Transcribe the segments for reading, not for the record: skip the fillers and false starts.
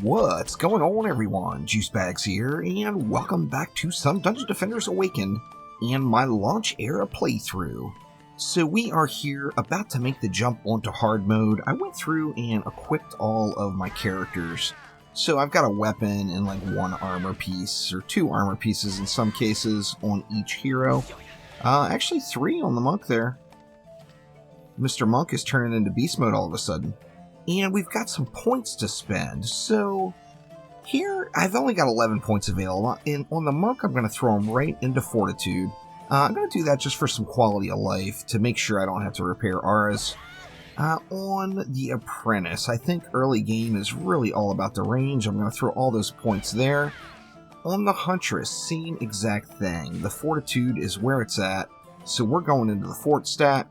What's going on, everyone? Juicebags here, and welcome back to some Dungeon Defenders Awakened and my launch era playthrough. So we are here about to make the jump onto hard mode. I went through and equipped all of my characters. So I've got a weapon and like one armor piece, or two armor pieces in some cases, on each hero. Actually three on the monk there. Mr. Monk is turning into beast mode all of a sudden. And we've got some points to spend, so here I've only got 11 points available, and on the monk I'm going to throw them right into fortitude. I'm going to do that just for some quality of life, to make sure I don't have to repair auras. On the apprentice, I think early game is really all about the range. I'm going to throw all those points there. On the huntress, same exact thing. The fortitude is where it's at, so we're going into the fort stat.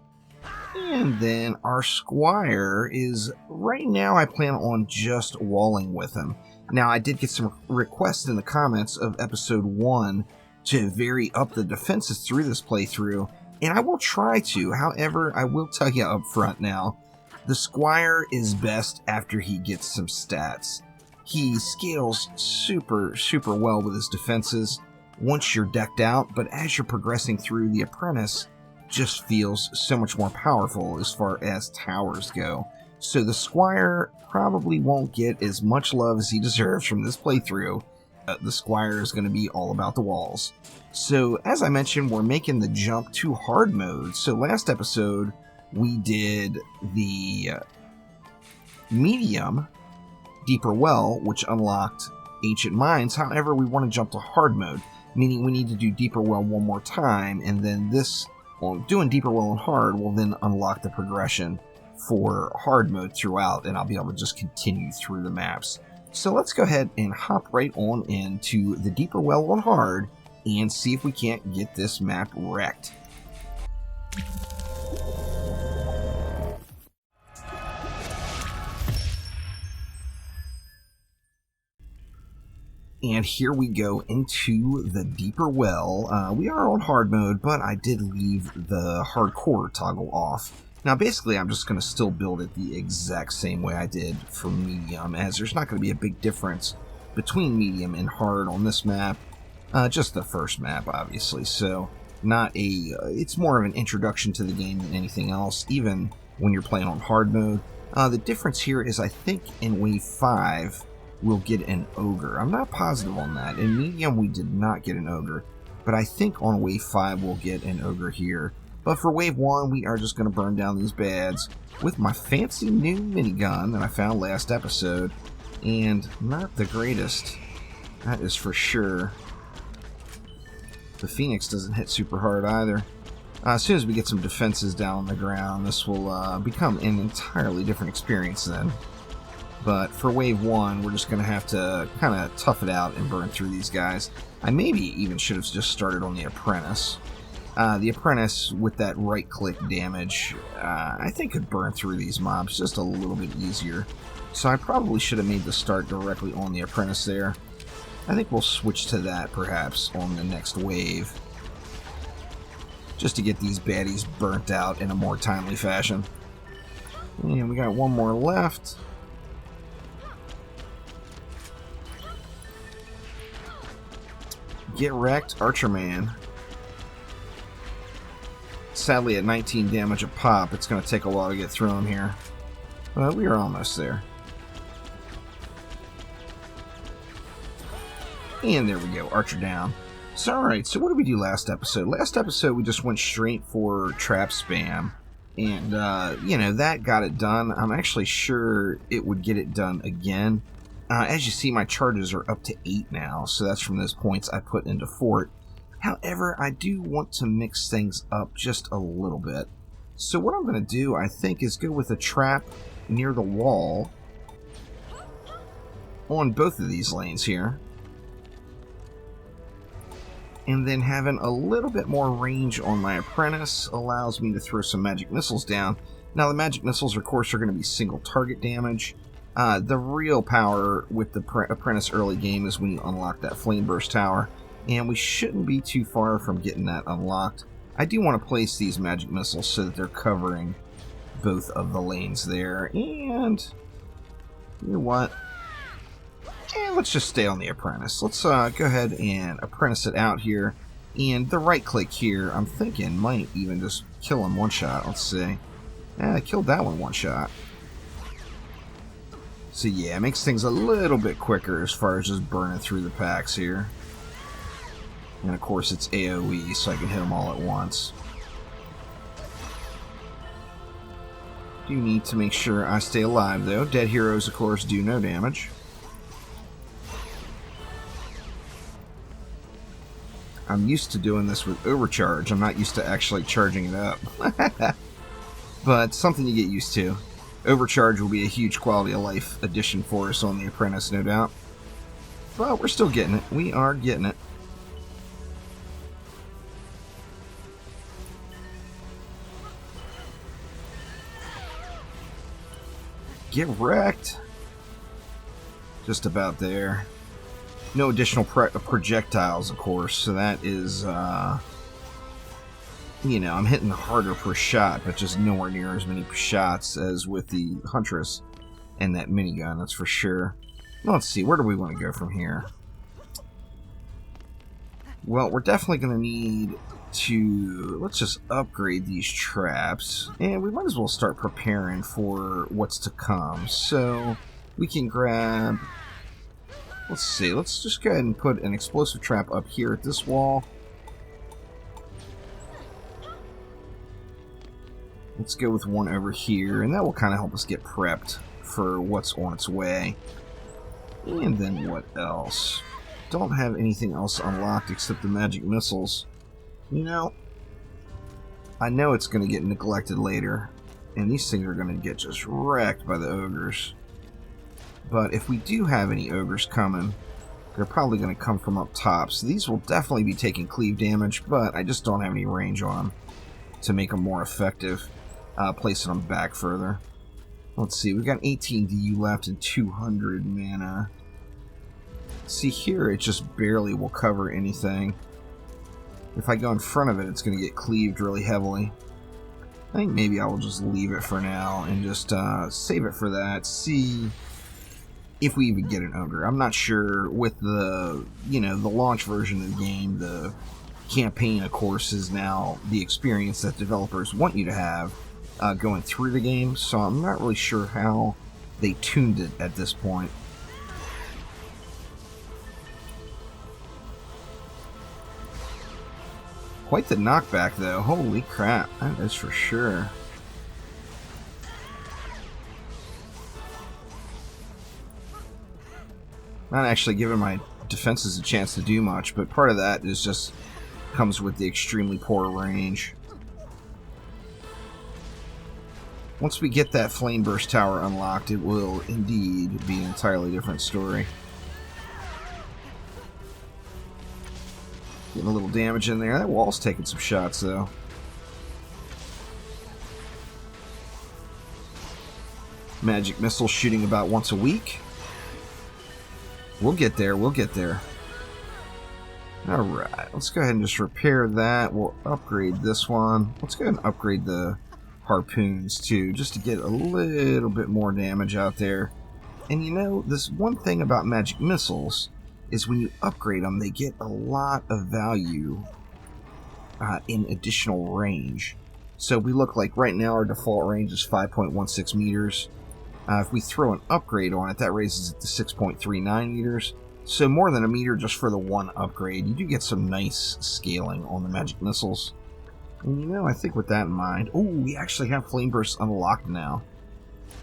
And then our squire is, right now I plan on just walling with him. Now I did get some requests in the comments of episode 1 to vary up the defenses through this playthrough, and I will try to. However, I will tell you up front now, the squire is best after he gets some stats. He scales super well with his defenses once you're decked out, but as you're progressing through, the apprentice just feels so much more powerful as far as towers go. So the squire probably won't get as much love as he deserves from this playthrough. The squire is going to be all about the walls. So as I mentioned, we're making the jump to hard mode. So last episode we did the medium deeper well, which unlocked ancient mines. However, we want to jump to hard mode, meaning we need to do deeper well one more time, and then this, well, doing deeper well and hard will then unlock the progression for hard mode throughout, and I'll be able to just continue through the maps. So let's go ahead and hop right on into the deeper well on hard and see if we can't get this map wrecked. And here we go into the deeper well. We are on hard mode, but I did leave the hardcore toggle off. Now basically I'm just going to still build it the exact same way I did for medium, as there's not going to be a big difference between medium and hard on this map. Just the first map, obviously, so not a... it's more of an introduction to the game than anything else, even when you're playing on hard mode. The difference here is I think in Wave 5... we'll get an ogre. I'm not positive on that. In medium, we did not get an ogre, but I think on wave 5 we'll get an ogre here. But for wave 1, we are just going to burn down these bads with my fancy new minigun that I found last episode, and not the greatest, that is for sure. The Phoenix doesn't hit super hard either. As soon as we get some defenses down on the ground, this will become an entirely different experience then. But for wave 1, we're just going to have to kind of tough it out and burn through these guys. I maybe even should have just started on the apprentice. The apprentice, with that right-click damage, I think could burn through these mobs just a little bit easier. So I probably should have made the start directly on the apprentice there. I think we'll switch to that, perhaps, on the next wave, just to get these baddies burnt out in a more timely fashion. And we got one more left. Get wrecked, Archerman. Sadly, at 19 damage a pop, it's going to take a while to get through him here. But we are almost there. And there we go, Archer down. So, alright, so what did we do last episode? Last episode, we just went straight for trap spam. And, you know, that got it done. I'm actually sure it would get it done again. As you see, my charges are up to 8 now, so that's from those points I put into fort. However, I do want to mix things up just a little bit. So what I'm going to do, I think, is go with a trap near the wall on both of these lanes here. And then having a little bit more range on my apprentice allows me to throw some magic missiles down. Now, the magic missiles, of course, are going to be single target damage. The real power with the apprentice early game is when you unlock that flame burst tower, and we shouldn't be too far from getting that unlocked. I do want to place these magic missiles so that they're covering both of the lanes there, and you know what? let's just stay on the apprentice. Let's go ahead and apprentice it out here. And the right click here, I'm thinking, might even just kill him one shot. Let's see. I killed that one shot. So yeah, it makes things a little bit quicker as far as just burning through the packs here. And of course it's AoE, so I can hit them all at once. Do need to make sure I stay alive though. Dead heroes, of course, do no damage. I'm used to doing this with overcharge. I'm not used to actually charging it up. But something you get used to. Overcharge will be a huge quality of life addition for us on the apprentice, no doubt. But we're still getting it. We are getting it. Get wrecked. Just about there. No additional projectiles, of course, so that is, you know, I'm hitting harder per shot, but just nowhere near as many shots as with the Huntress and that minigun, that's for sure. Let's see, where do we want to go from here? Well, we're definitely going to need to, let's just upgrade these traps, and we might as well start preparing for what's to come. So, we can grab, let's see, let's just go ahead and put an explosive trap up here at this wall. Let's go with one over here, and that will kind of help us get prepped for what's on its way. And then what else? Don't have anything else unlocked except the magic missiles. You know, I know it's going to get neglected later, and these things are going to get just wrecked by the ogres. But if we do have any ogres coming, they're probably going to come from up top. So these will definitely be taking cleave damage, but I just don't have any range on them to make them more effective. Placing them back further. Let's see, we've got 18 DU left and 200 mana. See here, it just barely will cover anything. If I go in front of it, it's going to get cleaved really heavily. I think maybe I will just leave it for now and just save it for that. See if we even get an ogre. I'm not sure with the, you know, the launch version of the game. The campaign, of course, is now the experience that developers want you to have going through the game, so I'm not really sure how they tuned it at this point. Quite the knockback, though. Holy crap, that is for sure. Not actually giving my defenses a chance to do much, but part of that is just comes with the extremely poor range. Once we get that Flame Burst Tower unlocked, it will indeed be an entirely different story. Getting a little damage in there. That wall's taking some shots, though. Magic missile shooting about once a week. We'll get there, we'll get there. Alright, let's go ahead and just repair that. We'll upgrade this one. Let's go ahead and upgrade the harpoons too, just to get a little bit more damage out there. And you know, this one thing about magic missiles is when you upgrade them, they get a lot of value in additional range. So we look like right now our default range is 5.16 meters. If we throw an upgrade on it, that raises it to 6.39 meters. So more than a meter just for the one upgrade. You do get some nice scaling on the magic missiles. And you know, I think with that in mind... Oh, we actually have Flame Burst unlocked now.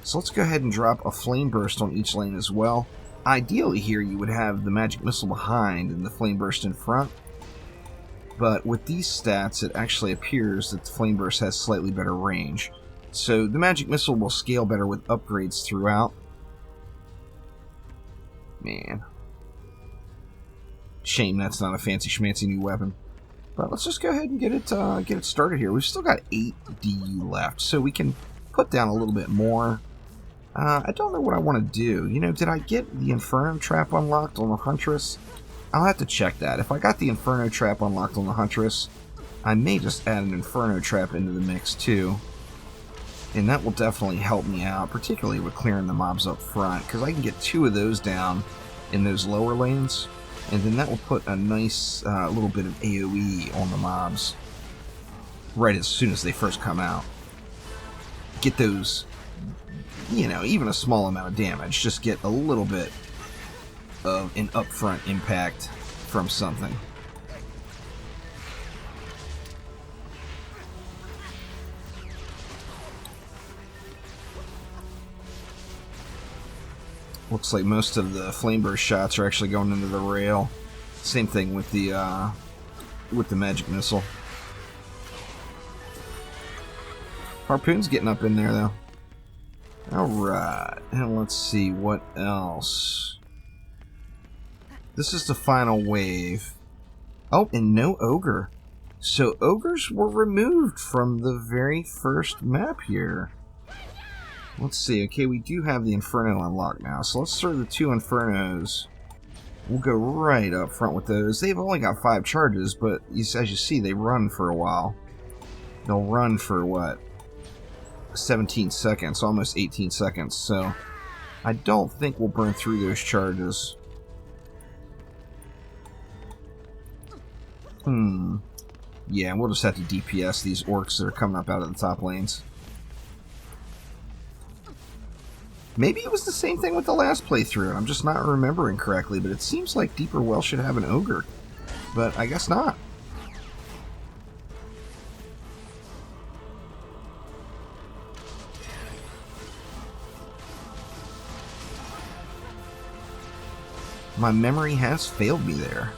So let's go ahead and drop a Flame Burst on each lane as well. Ideally here you would have the magic missile behind and the Flame Burst in front. But with these stats, it actually appears that the Flame Burst has slightly better range. So the magic missile will scale better with upgrades throughout. Man. Shame that's not a fancy schmancy new weapon. But let's just go ahead and get it started here. We've still got 8 DU left, so we can put down a little bit more. I don't know what I want to do. You know, did I get the Inferno Trap unlocked on the Huntress? I'll have to check that. If I got the Inferno Trap unlocked on the Huntress, I may just add an Inferno Trap into the mix too. And that will definitely help me out, particularly with clearing the mobs up front, because I can get 2 of those down in those lower lanes, and then that will put a nice little bit of AoE on the mobs right as soon as they first come out. Get those, you know, even a small amount of damage, just get a little bit of an upfront impact from something. Looks like most of the flame burst shots are actually going into the rail. Same thing with the magic missile. Harpoon's getting up in there though. Alright, and let's see what else. This is the final wave. Oh, and no ogre. So ogres were removed from the very first map here. Let's see. Okay, we do have the Inferno unlocked now. So let's throw the 2 Infernos. We'll go right up front with those. They've only got 5 charges, but as you see, they run for a while. They'll run for, what, 17 seconds, almost 18 seconds. So I don't think we'll burn through those charges. Yeah, we'll just have to DPS these orcs that are coming up out of the top lanes. Maybe it was the same thing with the last playthrough. I'm just not remembering correctly, but it seems like Deeper Well should have an ogre. But I guess not. My memory has failed me there.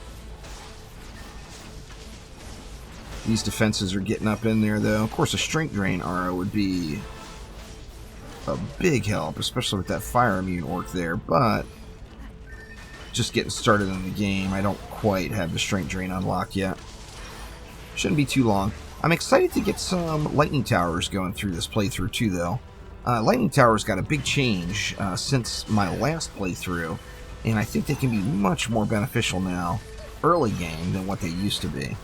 These defenses are getting up in there, though. Of course, a Strength Drain aura would be a big help, especially with that fire immune orc there, but just getting started in the game, I don't quite have the Strength Drain unlocked yet. Shouldn't be too long. I'm excited to get some Lightning Towers going through this playthrough too, though. Lightning Towers got a big change since my last playthrough, and I think they can be much more beneficial now, early game, than what they used to be.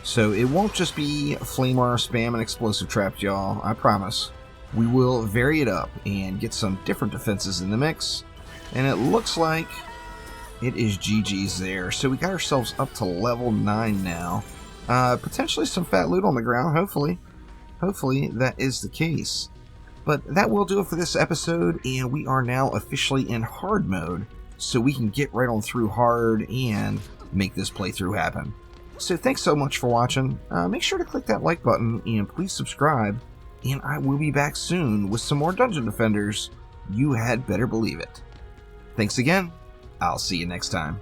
So it won't just be Flame Aura spam and Explosive Trap, y'all, I promise. We will vary it up and get some different defenses in the mix. And it looks like it is GG's there. So we got ourselves up to level 9 now. Potentially some fat loot on the ground, hopefully. Hopefully that is the case. But that will do it for this episode, and we are now officially in hard mode. So we can get right on through hard and make this playthrough happen. So thanks so much for watching. Make sure to click that like button and please subscribe. And I will be back soon with some more Dungeon Defenders. You had better believe it. Thanks again. I'll see you next time.